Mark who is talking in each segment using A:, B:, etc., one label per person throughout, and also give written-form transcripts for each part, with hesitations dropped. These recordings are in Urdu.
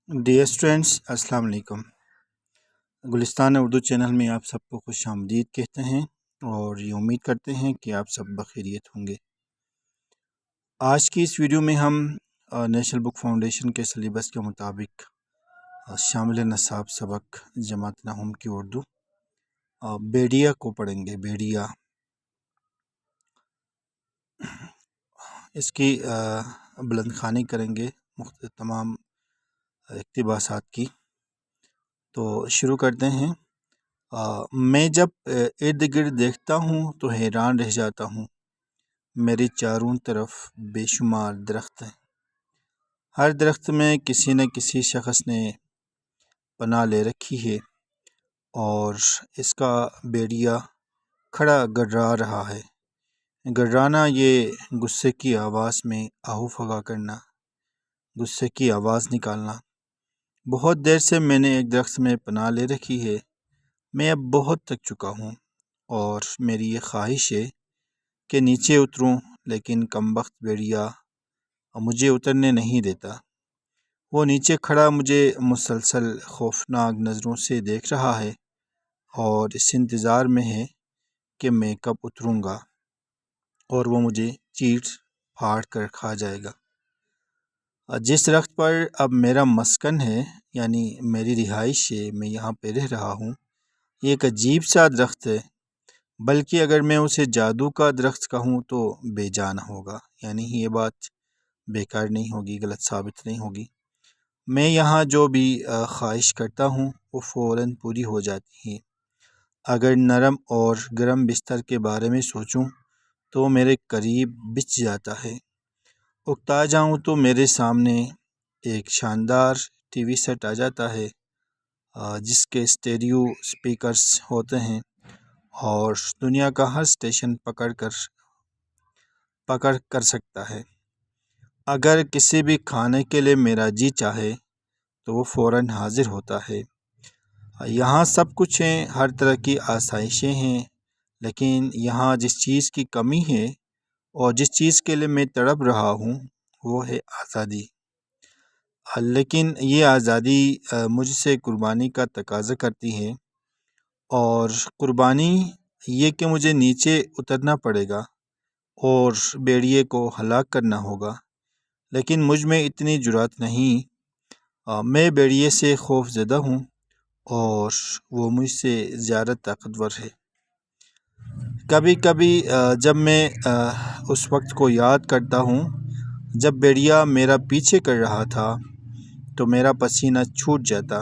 A: ڈیئر اسٹوڈینٹس السلام علیکم۔ گلستان اردو چینل میں آپ سب کو خوش آمدید کہتے ہیں اور یہ امید کرتے ہیں کہ آپ سب بخیریت ہوں گے۔ آج کی اس ویڈیو میں ہم نیشنل بک فاؤنڈیشن کے سلیبس کے مطابق شامل نصاب سبق جماعت نہم کی اردو بیڑیا کو پڑھیں گے۔ بیڑیا اس کی بلند خوانی کریں گے تمام اقتباسات کی۔ تو شروع کرتے ہیں۔ میں جب ارد گرد دیکھتا ہوں تو حیران رہ جاتا ہوں، میری چاروں طرف بے شمار درخت ہیں، ہر درخت میں کسی نہ کسی شخص نے پناہ لے رکھی ہے اور اس کا بیڑیا کھڑا گڑرا رہا ہے۔ گڑرانا یہ غصے کی آواز میں آہو فغا کرنا، غصے کی آواز نکالنا۔ بہت دیر سے میں نے ایک درخت میں پناہ لے رکھی ہے، میں اب بہت تھک چکا ہوں اور میری یہ خواہش ہے کہ نیچے اتروں، لیکن کمبخت بیڑیا مجھے اترنے نہیں دیتا۔ وہ نیچے کھڑا مجھے مسلسل خوفناک نظروں سے دیکھ رہا ہے اور اس انتظار میں ہے کہ میں کب اتروں گا اور وہ مجھے چیٹ پھاڑ کر کھا جائے گا۔ جس درخت پر اب میرا مسکن ہے، یعنی میری رہائش ہے، میں یہاں پہ رہ رہا ہوں، یہ ایک عجیب سا درخت ہے، بلکہ اگر میں اسے جادو کا درخت کہوں تو بے جان ہوگا، یعنی یہ بات بیکار نہیں ہوگی، غلط ثابت نہیں ہوگی۔ میں یہاں جو بھی خواہش کرتا ہوں وہ فوراً پوری ہو جاتی ہے۔ اگر نرم اور گرم بستر کے بارے میں سوچوں تو میرے قریب بچھ جاتا ہے۔ اکتا جاؤں تو میرے سامنے ایک شاندار ٹی وی سیٹ آ جاتا ہے جس کے اسٹیریو اسپیکرز ہوتے ہیں اور دنیا کا ہر اسٹیشن پکڑ کر سکتا ہے۔ اگر کسی بھی کھانے کے لیے میرا جی چاہے تو وہ فوراً حاضر ہوتا ہے۔ یہاں سب کچھ ہے، ہر طرح کی آسائشیں ہیں، لیکن یہاں جس چیز کی کمی ہے اور جس چیز کے لیے میں تڑپ رہا ہوں وہ ہے آزادی۔ لیکن یہ آزادی مجھ سے قربانی کا تقاضا کرتی ہے، اور قربانی یہ کہ مجھے نیچے اترنا پڑے گا اور بیڑیے کو ہلاک کرنا ہوگا، لیکن مجھ میں اتنی جرأت نہیں۔ میں بیڑیے سے خوف زدہ ہوں اور وہ مجھ سے زیادہ طاقتور ہے۔ کبھی کبھی جب میں اس وقت کو یاد کرتا ہوں جب بیڑیا میرا پیچھے کر رہا تھا تو میرا پسینہ چھوٹ جاتا،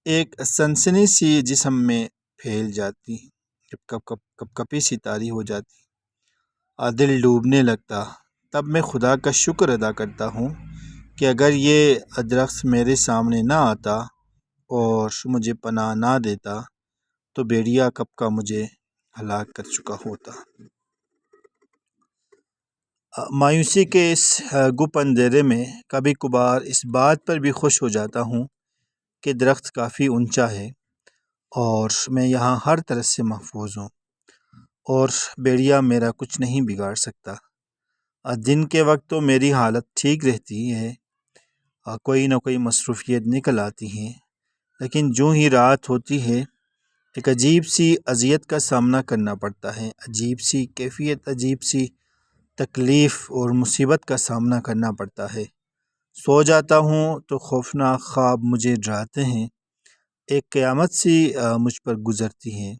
A: ایک سنسنی سی جسم میں پھیل جاتی، کپ کپی سی طاری ہو جاتی، دل ڈوبنے لگتا۔ تب میں خدا کا شکر ادا کرتا ہوں کہ اگر یہ درخت میرے سامنے نہ آتا اور مجھے پناہ نہ دیتا تو بیڑیا کب کا مجھے ہلاک کر چکا ہوتا۔ مایوسی کے اس گپ اندھیرے میں کبھی کبھار اس بات پر بھی خوش ہو جاتا ہوں کہ درخت کافی اونچا ہے اور میں یہاں ہر طرح سے محفوظ ہوں اور بیڑیا میرا کچھ نہیں بگاڑ سکتا۔ دن کے وقت تو میری حالت ٹھیک رہتی ہے، کوئی نہ کوئی مصروفیت نکل آتی ہے، لیکن جو ہی رات ہوتی ہے ایک عجیب سی اذیت کا سامنا کرنا پڑتا ہے، عجیب سی کیفیت، عجیب سی تکلیف اور مصیبت کا سامنا کرنا پڑتا ہے۔ سو جاتا ہوں تو خوفناک خواب مجھے ڈراتے ہیں، ایک قیامت سی مجھ پر گزرتی ہے،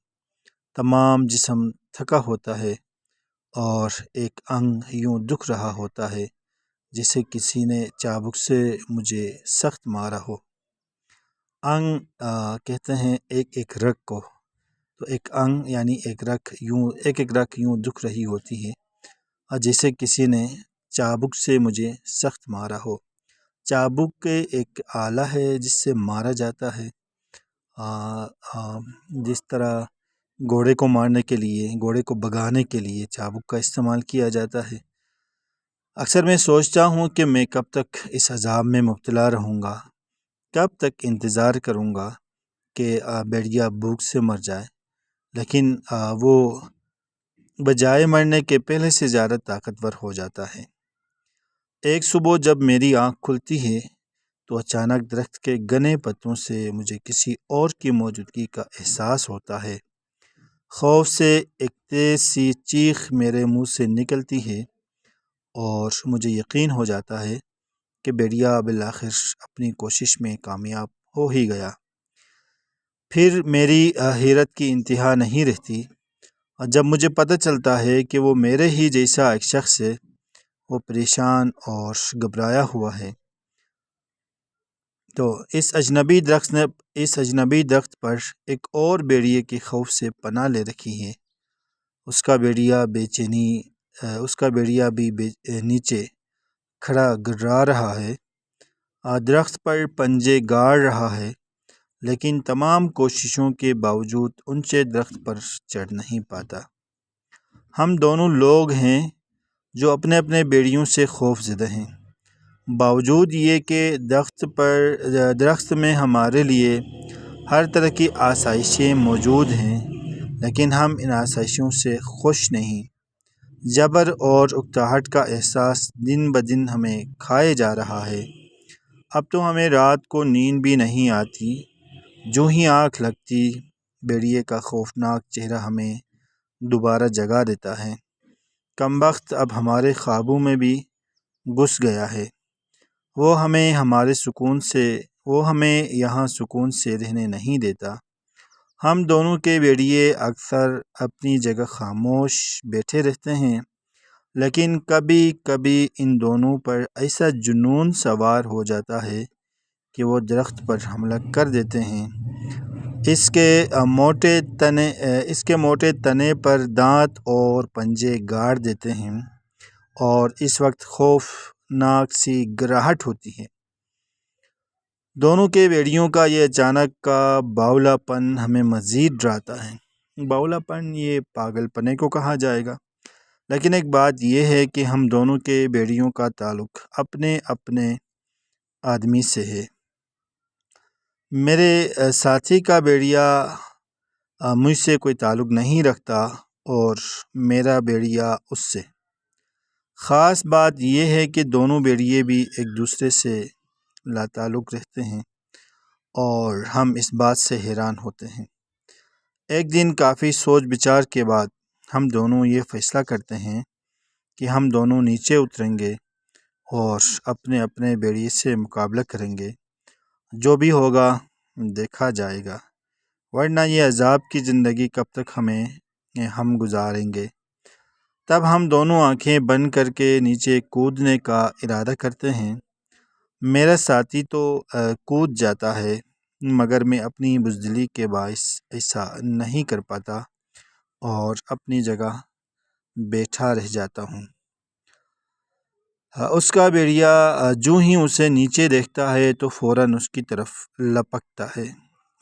A: تمام جسم تھکا ہوتا ہے اور ایک انگ یوں دکھ رہا ہوتا ہے جسے کسی نے چابک سے مجھے سخت مارا ہو۔ انگ کہتے ہیں ایک ایک رگ کو، تو ایک انگ یعنی ایک رگ یوں دکھ رہی ہوتی ہے جیسے کسی نے چابک سے مجھے سخت مارا ہو۔ چابک ایک آلہ ہے جس سے مارا جاتا ہے، جس طرح گھوڑے کو مارنے کے لیے، گھوڑے کو بھگانے کے لیے چابک کا استعمال کیا جاتا ہے۔ اکثر میں سوچتا ہوں کہ میں کب تک اس عذاب میں مبتلا رہوں گا، کب تک انتظار کروں گا کہ بیڑیا بھوک سے مر جائے، لیکن وہ بجائے مرنے کے پہلے سے زیادہ طاقتور ہو جاتا ہے۔ ایک صبح جب میری آنکھ کھلتی ہے تو اچانک درخت کے گھنے پتوں سے مجھے کسی اور کی موجودگی کا احساس ہوتا ہے۔ خوف سے ایک تیز سی چیخ میرے منہ سے نکلتی ہے اور مجھے یقین ہو جاتا ہے کہ بھیڑیا بالآخر اپنی کوشش میں کامیاب ہو ہی گیا۔ پھر میری حیرت کی انتہا نہیں رہتی جب مجھے پتہ چلتا ہے کہ وہ میرے ہی جیسا ایک شخص ہے۔ وہ پریشان اور گھبرایا ہوا ہے۔ تو اس اجنبی درخت پر ایک اور بھیڑیے کے خوف سے پناہ لے رکھی ہے۔ اس کا بھیڑیا بھی نیچے کھڑا گڑا رہا ہے، درخت پر پنجے گاڑ رہا ہے، لیکن تمام کوششوں کے باوجود اونچے درخت پر چڑھ نہیں پاتا۔ ہم دونوں لوگ ہیں جو اپنے اپنے بھیڑیوں سے خوف زدہ ہیں۔ باوجود یہ کہ درخت میں ہمارے لیے ہر طرح کی آسائشیں موجود ہیں، لیکن ہم ان آسائشوں سے خوش نہیں۔ جبر اور اکتاہٹ کا احساس دن بدن ہمیں کھائے جا رہا ہے۔ اب تو ہمیں رات کو نیند بھی نہیں آتی۔ جو ہی آنکھ لگتی، بھیڑیے کا خوفناک چہرہ ہمیں دوبارہ جگا دیتا ہے۔ کمبخت اب ہمارے خوابوں میں بھی گھس گیا ہے۔ وہ ہمیں یہاں سکون سے رہنے نہیں دیتا۔ ہم دونوں کے بھیڑیے اکثر اپنی جگہ خاموش بیٹھے رہتے ہیں، لیکن کبھی کبھی ان دونوں پر ایسا جنون سوار ہو جاتا ہے کہ وہ درخت پر حملہ کر دیتے ہیں۔ اس کے موٹے تنے پر دانت اور پنجے گاڑ دیتے ہیں اور اس وقت خوفناک سی گھراہٹ ہوتی ہے۔ دونوں کے بھیڑیوں کا یہ اچانک کا باولا پن ہمیں مزید ڈراتا ہے۔ باولا پن یہ پاگل پنے کو کہا جائے گا، لیکن ایک بات یہ ہے کہ ہم دونوں کے بھیڑیوں کا تعلق اپنے اپنے آدمی سے ہے۔ میرے ساتھی کا بھیڑیا مجھ سے کوئی تعلق نہیں رکھتا اور میرا بھیڑیا اس سے۔ خاص بات یہ ہے کہ دونوں بھیڑیے بھی ایک دوسرے سے لاتعلق رہتے ہیں اور ہم اس بات سے حیران ہوتے ہیں۔ ایک دن کافی سوچ بچار کے بعد ہم دونوں یہ فیصلہ کرتے ہیں کہ ہم دونوں نیچے اتریں گے اور اپنے اپنے بھیڑیے سے مقابلہ کریں گے۔ جو بھی ہوگا دیکھا جائے گا، ورنہ یہ عذاب کی زندگی کب تک ہم گزاریں گے۔ تب ہم دونوں آنکھیں بند کر کے نیچے کودنے کا ارادہ کرتے ہیں۔ میرا ساتھی تو کود جاتا ہے، مگر میں اپنی بزدلی کے باعث ایسا نہیں کر پاتا اور اپنی جگہ بیٹھا رہ جاتا ہوں۔ اس کا بھیڑیا جو ہی اسے نیچے دیکھتا ہے تو فوراً اس کی طرف لپکتا ہے۔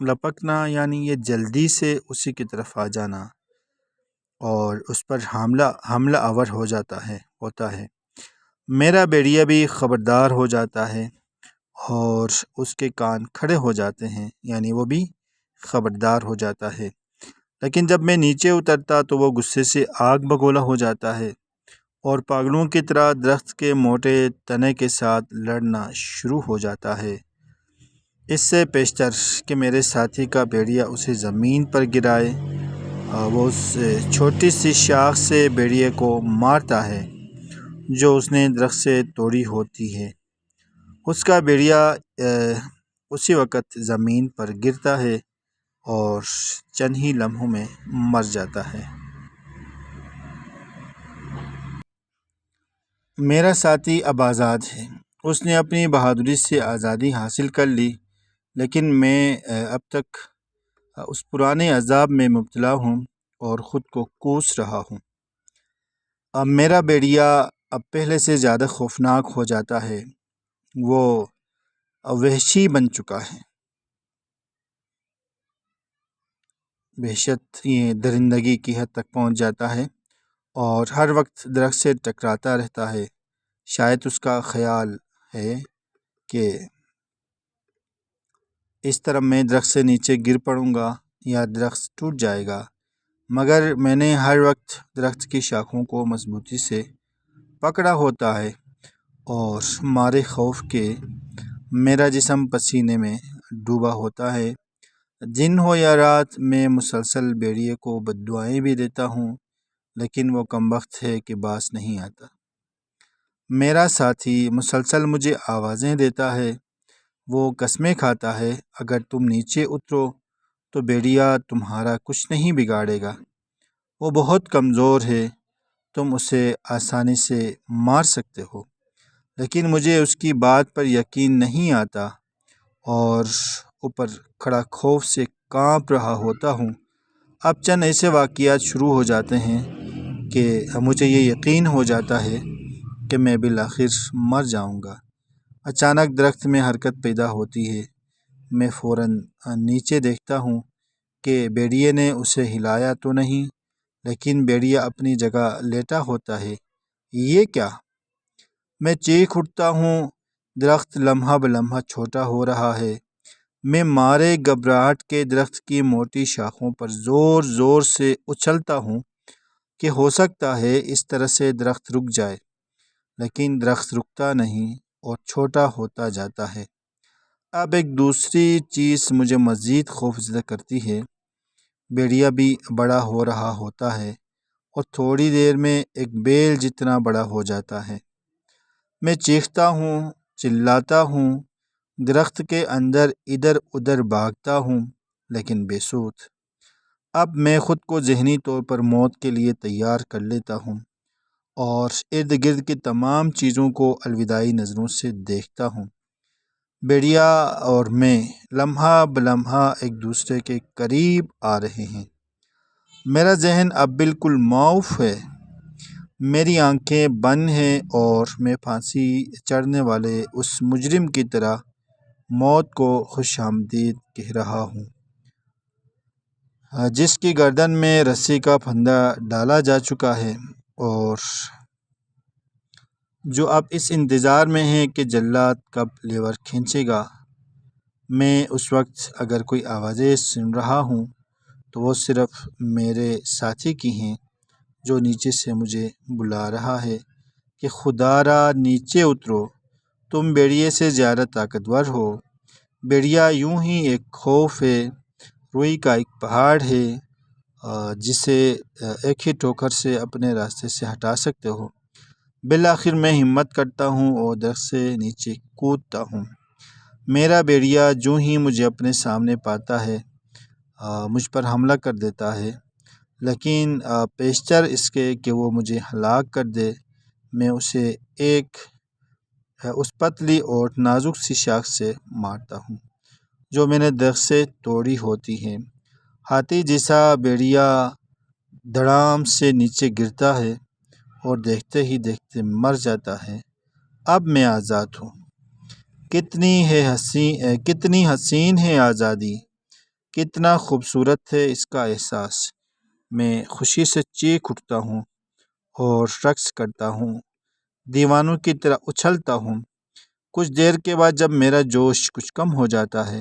A: لپکنا یعنی یہ جلدی سے اسی کی طرف آ جانا اور اس پر حملہ آور ہوتا ہے۔ میرا بھیڑیا بھی خبردار ہو جاتا ہے اور اس کے کان کھڑے ہو جاتے ہیں، یعنی وہ بھی خبردار ہو جاتا ہے۔ لیکن جب میں نیچے اترتا تو وہ غصے سے آگ بگولا ہو جاتا ہے اور پاگلوں کی طرح درخت کے موٹے تنے کے ساتھ لڑنا شروع ہو جاتا ہے۔ اس سے پیشتر کہ میرے ساتھی کا بھیڑیا اسے زمین پر گرائے، وہ اس چھوٹی سی شاخ سے بھیڑیے کو مارتا ہے جو اس نے درخت سے توڑی ہوتی ہے۔ اس کا بھیڑیا اسی وقت زمین پر گرتا ہے اور چند ہی لمحوں میں مر جاتا ہے۔ میرا ساتھی اب آزاد ہے۔ اس نے اپنی بہادری سے آزادی حاصل کر لی، لیکن میں اب تک اس پرانے عذاب میں مبتلا ہوں اور خود کو کوس رہا ہوں۔ اب میرا بھیڑیا اب پہلے سے زیادہ خوفناک ہو جاتا ہے۔ وہ وحشی بن چکا ہے۔ وحشت یہ درندگی کی حد تک پہنچ جاتا ہے اور ہر وقت درخت سے ٹکراتا رہتا ہے۔ شاید اس کا خیال ہے کہ اس طرح میں درخت سے نیچے گر پڑوں گا یا درخت ٹوٹ جائے گا، مگر میں نے ہر وقت درخت کی شاخوں کو مضبوطی سے پکڑا ہوتا ہے اور مارے خوف کے میرا جسم پسینے میں ڈوبا ہوتا ہے۔ دن ہو یا رات میں مسلسل بھیڑیے کو بددعائیں بھی دیتا ہوں، لیکن وہ کمبخت ہے کہ باز نہیں آتا۔ میرا ساتھی مسلسل مجھے آوازیں دیتا ہے، وہ قسمیں کھاتا ہے، اگر تم نیچے اترو تو بھیڑیا تمہارا کچھ نہیں بگاڑے گا، وہ بہت کمزور ہے، تم اسے آسانی سے مار سکتے ہو۔ لیکن مجھے اس کی بات پر یقین نہیں آتا اور اوپر کھڑا خوف سے کانپ رہا ہوتا ہوں۔ اب چند ایسے واقعات شروع ہو جاتے ہیں کہ مجھے یہ یقین ہو جاتا ہے کہ میں بالآخر مر جاؤں گا۔ اچانک درخت میں حرکت پیدا ہوتی ہے۔ میں فوراً نیچے دیکھتا ہوں کہ بھیڑیے نے اسے ہلایا تو نہیں، لیکن بھیڑیا اپنی جگہ لیٹا ہوتا ہے۔ یہ کیا؟ میں چیخ اٹھتا ہوں۔ درخت لمحہ بلمحہ چھوٹا ہو رہا ہے۔ میں مارے گھبراہٹ کے درخت کی موٹی شاخوں پر زور زور سے اچھلتا ہوں کہ ہو سکتا ہے اس طرح سے درخت رک جائے، لیکن درخت رکتا نہیں اور چھوٹا ہوتا جاتا ہے۔ اب ایک دوسری چیز مجھے مزید خوفزدہ کرتی ہے۔ بھیڑیا بھی بڑا ہو رہا ہوتا ہے اور تھوڑی دیر میں ایک بیل جتنا بڑا ہو جاتا ہے۔ میں چیختا ہوں، چلاتا ہوں، درخت کے اندر ادھر ادھر بھاگتا ہوں، لیکن بے سود۔ اب میں خود کو ذہنی طور پر موت کے لیے تیار کر لیتا ہوں اور ارد گرد کی تمام چیزوں کو الوداعی نظروں سے دیکھتا ہوں۔ بھیڑیا اور میں لمحہ بلمحہ ایک دوسرے کے قریب آ رہے ہیں۔ میرا ذہن اب بالکل معاف ہے، میری آنکھیں بند ہیں اور میں پھانسی چڑھنے والے اس مجرم کی طرح موت کو خوش آمدید کہہ رہا ہوں، جس کی گردن میں رسی کا پھندا ڈالا جا چکا ہے اور جو اب اس انتظار میں ہے کہ جلاد کب لیور کھینچے گا۔ میں اس وقت اگر کوئی آوازیں سن رہا ہوں تو وہ صرف میرے ساتھی کی ہیں، جو نیچے سے مجھے بلا رہا ہے کہ خدا را نیچے اترو، تم بھیڑیے سے زیادہ طاقتور ہو۔ بھیڑیا یوں ہی ایک خوف ہے، روئی کا ایک پہاڑ ہے جسے ایک ہی ٹھوکر سے اپنے راستے سے ہٹا سکتے ہو۔ بالآخر میں ہمت کرتا ہوں اور درخت سے نیچے کودتا ہوں۔ میرا بھیڑیا جو ہی مجھے اپنے سامنے پاتا ہے مجھ پر حملہ کر دیتا ہے، لیکن پیشتر اس کے کہ وہ مجھے ہلاک کر دے، میں اسے اس پتلی اور نازک سی شاخ سے مارتا ہوں جو میں نے درخت سے توڑی ہوتی ہے۔ ہاتھی جیسا بھیڑیا دھڑام سے نیچے گرتا ہے اور دیکھتے ہی دیکھتے مر جاتا ہے۔ اب میں آزاد ہوں۔ کتنی حسین ہے آزادی، کتنا خوبصورت ہے اس کا احساس۔ میں خوشی سے چیخ اٹھتا ہوں اور رقص کرتا ہوں، دیوانوں کی طرح اچھلتا ہوں۔ کچھ دیر کے بعد جب میرا جوش کچھ کم ہو جاتا ہے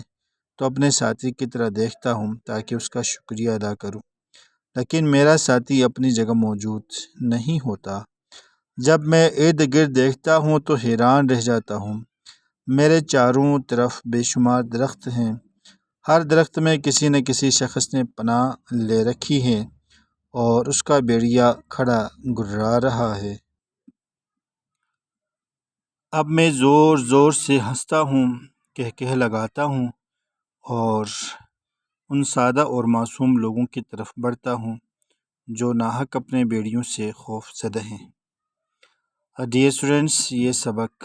A: تو اپنے ساتھی کی طرح دیکھتا ہوں تاکہ اس کا شکریہ ادا کروں، لیکن میرا ساتھی اپنی جگہ موجود نہیں ہوتا۔ جب میں ارد گرد دیکھتا ہوں تو حیران رہ جاتا ہوں۔ میرے چاروں طرف بے شمار درخت ہیں، ہر درخت میں کسی نہ کسی شخص نے پناہ لے رکھی ہے اور اس کا بھیڑیا کھڑا گررا رہا ہے۔ اب میں زور زور سے ہنستا ہوں، کہکہے لگاتا ہوں اور ان سادہ اور معصوم لوگوں کی طرف بڑھتا ہوں جو ناحق اپنے بھیڑیوں سے خوف زدہ ہیں۔ ڈیئر اسٹوڈنٹس، یہ سبق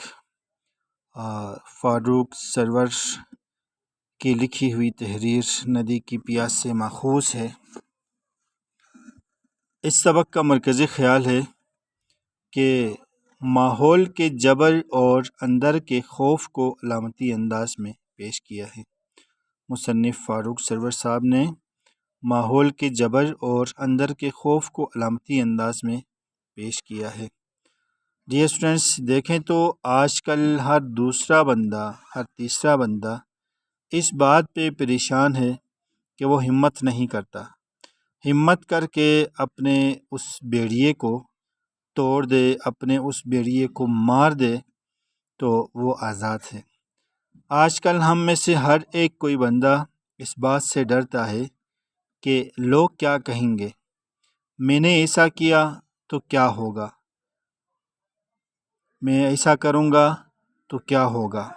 A: فاروق سرور کی لکھی ہوئی تحریر ندی کی پیاس سے ماخوذ ہے۔ اس سبق کا مرکزی خیال ہے کہ ماحول کے جبر اور اندر کے خوف کو علامتی انداز میں پیش کیا ہے۔ مصنف فاروق سرور صاحب نے ماحول کے جبر اور اندر کے خوف کو علامتی انداز میں پیش کیا ہے۔ ڈیئر اسٹوڈنٹس، دیکھیں تو آج کل ہر دوسرا بندہ، ہر تیسرا بندہ اس بات پہ پریشان ہے کہ وہ ہمت نہیں کرتا، ہمت کر کے اپنے اس بھیڑیے کو توڑ دے، اپنے اس بھیڑیے کو مار دے تو وہ آزاد ہے۔ آج کل ہم میں سے ہر ایک کوئی بندہ اس بات سے ڈرتا ہے کہ لوگ کیا کہیں گے، میں نے ایسا کیا تو کیا ہوگا، میں ایسا کروں گا تو کیا ہوگا،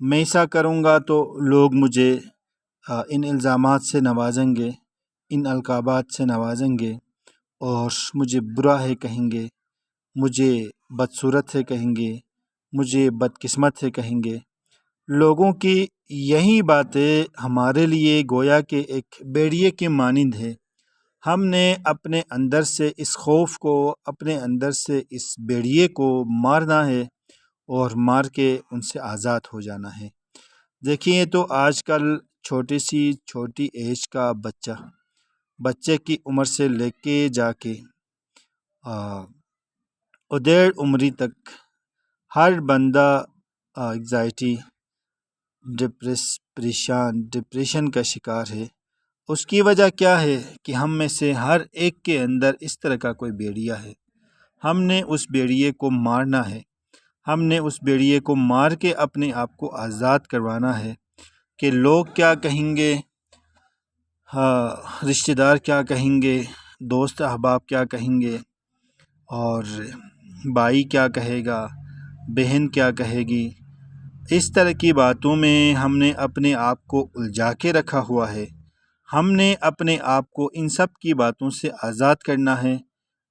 A: میں ایسا کروں گا تو لوگ مجھے ان الزامات سے نوازیں گے، ان القابات سے نوازیں گے اور مجھے برا ہے کہیں گے، مجھے بدصورت ہے کہیں گے، مجھے بدقسمت ہے کہیں گے۔ لوگوں کی یہی باتیں ہمارے لیے گویا کہ ایک بیڑیے کے مانند ہے۔ ہم نے اپنے اندر سے اس خوف کو، اپنے اندر سے اس بیڑیے کو مارنا ہے اور مار کے ان سے آزاد ہو جانا ہے۔ دیکھیے تو آج کل چھوٹی ایج کا بچے کی عمر سے لے کے جا کے ادھیڑ عمری تک ہر بندہ انگزائٹی، ڈپریشن کا شکار ہے۔ اس کی وجہ کیا ہے کہ ہم میں سے ہر ایک کے اندر اس طرح کا کوئی بیڑیا ہے۔ ہم نے اس بیڑیے کو مارنا ہے، ہم نے اس بیڑیے کو مار کے اپنے آپ کو آزاد کروانا ہے کہ لوگ کیا کہیں گے، رشتہ دار کیا کہیں گے، دوست احباب کیا کہیں گے، اور بھائی کیا کہے گا، بہن کیا کہے گی۔ اس طرح کی باتوں میں ہم نے اپنے آپ کو الجھا کے رکھا ہوا ہے۔ ہم نے اپنے آپ کو ان سب کی باتوں سے آزاد کرنا ہے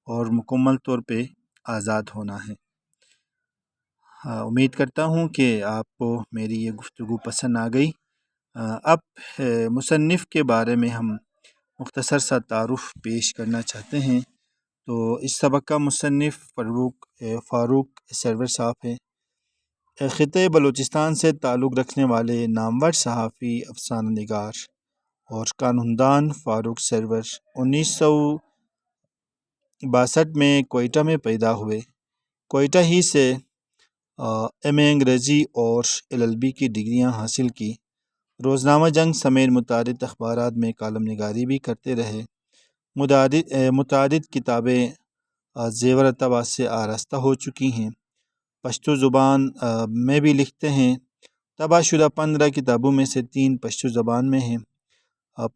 A: اور مکمل طور پہ آزاد ہونا ہے۔ امید کرتا ہوں کہ آپ کو میری یہ گفتگو پسند آ گئی۔ اب مصنف کے بارے میں ہم مختصر سا تعارف پیش کرنا چاہتے ہیں۔ تو اس سبق کا مصنف فاروق سرور صاحب ہیں۔ خطے بلوچستان سے تعلق رکھنے والے نامور صحافی، افسانہ نگار اور قانون دان فاروق سرور 1962 میں کوئٹہ میں پیدا ہوئے۔ کوئٹہ ہی سے ایم اے انگریزی اور LLB کی ڈگریاں حاصل کی۔ روزنامہ جنگ سمیت متعدد اخبارات میں کالم نگاری بھی کرتے رہے۔ متعدد کتابیں زیور طبع سے آراستہ ہو چکی ہیں۔ پشتو زبان میں بھی لکھتے ہیں۔ طبع شدہ 15 کتابوں میں سے 3 پشتو زبان میں ہیں۔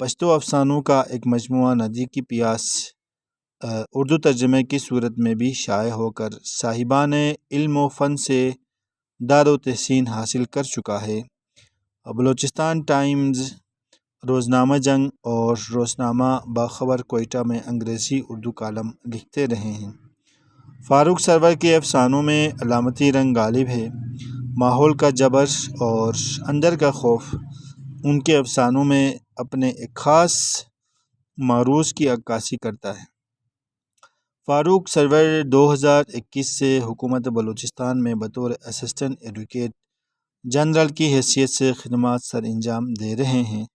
A: پشتو افسانوں کا ایک مجموعہ ندی کی پیاس اردو ترجمے کی صورت میں بھی شائع ہو کر صاحبان علم و فن سے داد و تحسین حاصل کر چکا ہے۔ بلوچستان ٹائمز، روزنامہ جنگ اور روزنامہ باخبر کوئٹہ میں انگریزی اردو کالم لکھتے رہے ہیں۔ فاروق سرور کے افسانوں میں علامتی رنگ غالب ہے۔ ماحول کا جبر اور اندر کا خوف ان کے افسانوں میں اپنے ایک خاص معروض کی عکاسی کرتا ہے۔ فاروق سرور 2021 سے حکومت بلوچستان میں بطور اسسٹنٹ ایڈوکیٹ جنرل کی حیثیت سے خدمات سر انجام دے رہے ہیں۔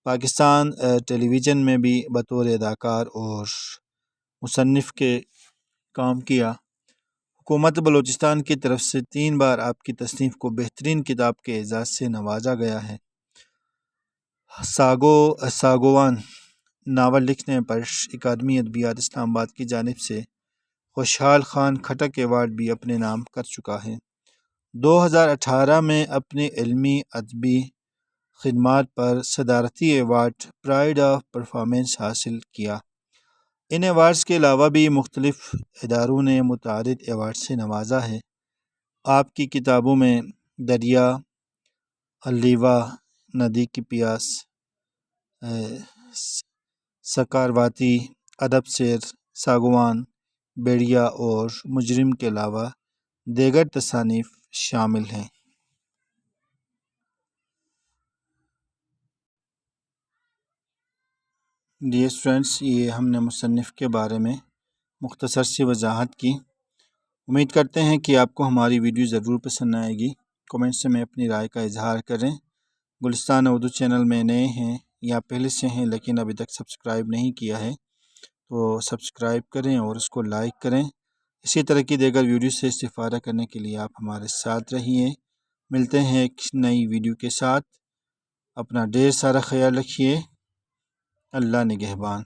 A: پاکستان ٹیلی ویژن میں بھی بطور اداکار اور مصنف کے کام کیا۔ حکومت بلوچستان کی طرف سے 3 بار آپ کی تصنیف کو بہترین کتاب کے اعزاز سے نوازا گیا ہے۔ ساگوان ناول لکھنے پر اکادمی ادبیات اسلام آباد کی جانب سے خوشحال خان کھٹک ایوارڈ بھی اپنے نام کر چکا ہے۔ 2018 میں اپنے علمی ادبی خدمات پر صدارتی ایوارڈ پرائڈ آف پرفارمنس حاصل کیا۔ ان ایوارڈز کے علاوہ بھی مختلف اداروں نے متعدد ایوارڈ سے نوازا ہے۔ آپ کی کتابوں میں دریا، اللیوا، ندی کی پیاس، سکارواتی، ادب سیر، ساگوان، بیڑیا اور مجرم کے علاوہ دیگر تصانیف شامل ہیں۔ ڈیئر اسٹوڈنٹس، یہ ہم نے مصنف کے بارے میں مختصر سی وضاحت کی۔ امید کرتے ہیں کہ آپ کو ہماری ویڈیو ضرور پسند آئے گی۔ کمنٹس میں اپنی رائے کا اظہار کریں۔ گلستان اردو چینل میں نئے ہیں یا پہلے سے ہیں لیکن ابھی تک سبسکرائب نہیں کیا ہے تو سبسکرائب کریں اور اس کو لائک کریں۔ اسی طرح کی دیگر ویڈیو سے استفادہ کرنے کے لیے آپ ہمارے ساتھ رہیے۔ ملتے ہیں ایک نئی ویڈیو کے ساتھ۔ اپنا ڈھیر سارا خیال رکھیے۔ اللہ نگہبان۔